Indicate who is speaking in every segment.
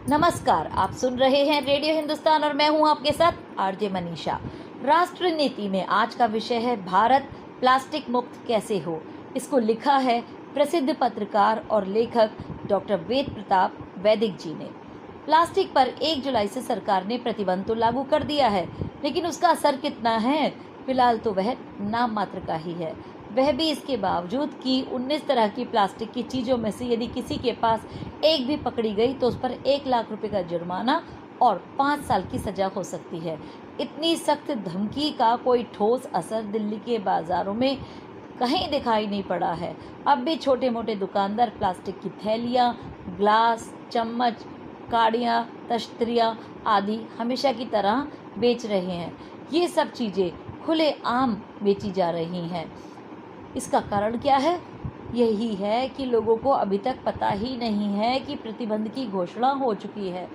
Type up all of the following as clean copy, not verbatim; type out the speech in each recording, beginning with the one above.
Speaker 1: नमस्कार, आप सुन रहे हैं रेडियो हिंदुस्तान और मैं हूं आपके साथ आरजे मनीषा। राष्ट्र नीति में आज का विषय है भारत प्लास्टिक मुक्त कैसे हो। इसको लिखा है प्रसिद्ध पत्रकार और लेखक डॉक्टर वेद प्रताप वैदिक जी ने। प्लास्टिक पर 1 जुलाई से सरकार ने प्रतिबंध तो लागू कर दिया है, लेकिन उसका असर कितना है फिलहाल तो वह नाम मात्र का ही है। वह भी इसके बावजूद कि 19 तरह की प्लास्टिक की चीज़ों में से यदि किसी के पास एक भी पकड़ी गई तो उस पर 1 लाख रुपए का जुर्माना और 5 साल की सजा हो सकती है। इतनी सख्त धमकी का कोई ठोस असर दिल्ली के बाजारों में कहीं दिखाई नहीं पड़ा है। अब भी छोटे मोटे दुकानदार प्लास्टिक की थैलियाँ, ग्लास, चम्मच, काड़ियाँ, तश्तरियाँ आदि हमेशा की तरह बेच रहे हैं। ये सब चीज़ें खुले आम बेची जा रही हैं। इसका कारण क्या है? यही है कि लोगों को अभी तक पता ही नहीं है कि प्रतिबंध की घोषणा हो चुकी है।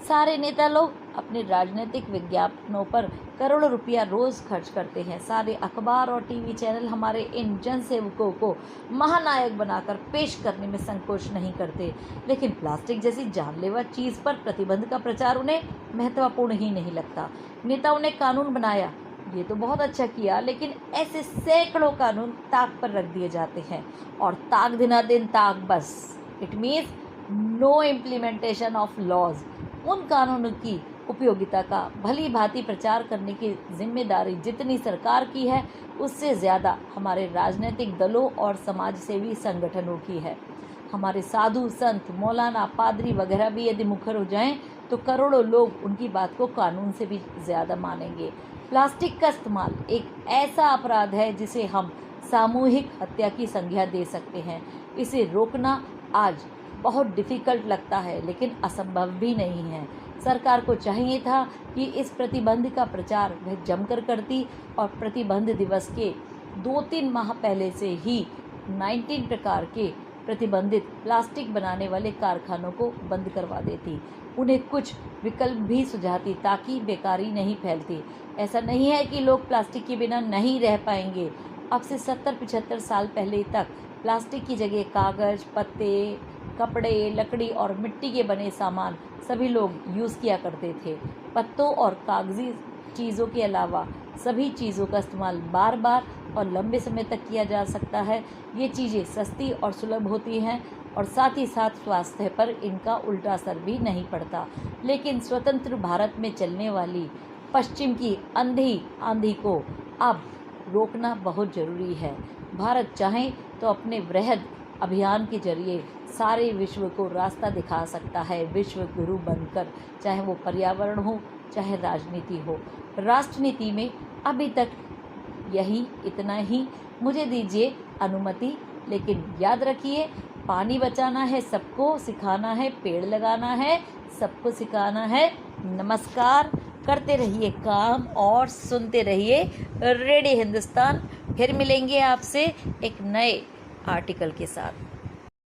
Speaker 1: सारे नेता लोग अपने राजनीतिक विज्ञापनों पर करोड़ों रुपया रोज खर्च करते हैं। सारे अखबार और टीवी चैनल हमारे इन जनसेवकों को महानायक बनाकर पेश करने में संकोच नहीं करते, लेकिन प्लास्टिक जैसी जानलेवा चीज़ पर प्रतिबंध का प्रचार उन्हें महत्वपूर्ण ही नहीं लगता। नेताओं ने कानून बनाया, ये तो बहुत अच्छा किया, लेकिन ऐसे सैकड़ों कानून ताक पर रख दिए जाते हैं और ताक दिना दिन ताक बस। It means no implementation of laws. उन कानूनों की उपयोगिता का भली भांति प्रचार करने की जिम्मेदारी जितनी सरकार की है, उससे ज़्यादा हमारे राजनीतिक दलों और समाजसेवी संगठनों की है। हमारे साधु संत, मौलाना, पादरी वगैरह भी यदि मुखर हो जाएं तो करोड़ों लोग उनकी बात को कानून से भी ज़्यादा मानेंगे। प्लास्टिक का इस्तेमाल एक ऐसा अपराध है जिसे हम सामूहिक हत्या की संज्ञा दे सकते हैं। इसे रोकना आज बहुत डिफ़िकल्ट लगता है, लेकिन असंभव भी नहीं है। सरकार को चाहिए था कि इस प्रतिबंध का प्रचार वह जमकर करती और प्रतिबंध दिवस के 2-3 माह पहले से ही 19 प्रकार के प्रतिबंधित प्लास्टिक बनाने वाले कारखानों को बंद करवा देती। उन्हें कुछ विकल्प भी सुझाती ताकि बेकारी नहीं फैलती। ऐसा नहीं है कि लोग प्लास्टिक के बिना नहीं रह पाएंगे। अब से 70-75 साल पहले तक प्लास्टिक की जगह कागज़, पत्ते, कपड़े, लकड़ी और मिट्टी के बने सामान सभी लोग यूज़ किया करते थे। पत्तों और कागजी चीज़ों के अलावा सभी चीज़ों का इस्तेमाल बार बार और लंबे समय तक किया जा सकता है। ये चीज़ें सस्ती और सुलभ होती हैं और साथ ही साथ स्वास्थ्य पर इनका उल्टा असर भी नहीं पड़ता। लेकिन स्वतंत्र भारत में चलने वाली पश्चिम की अंधी आंधी को अब रोकना बहुत ज़रूरी है। भारत चाहे तो अपने वृहद अभियान के जरिए सारे विश्व को रास्ता दिखा सकता है, विश्व गुरु बनकर, चाहे वो पर्यावरण हो चाहे राजनीति हो। राष्ट्रनीति में अभी तक यही इतना ही। मुझे दीजिए अनुमति, लेकिन याद रखिए पानी बचाना है सबको, सिखाना है पेड़ लगाना है सबको, सिखाना है। नमस्कार, करते रहिए काम और सुनते रहिए रेडियो हिंदुस्तान। फिर मिलेंगे आपसे एक नए आर्टिकल के साथ।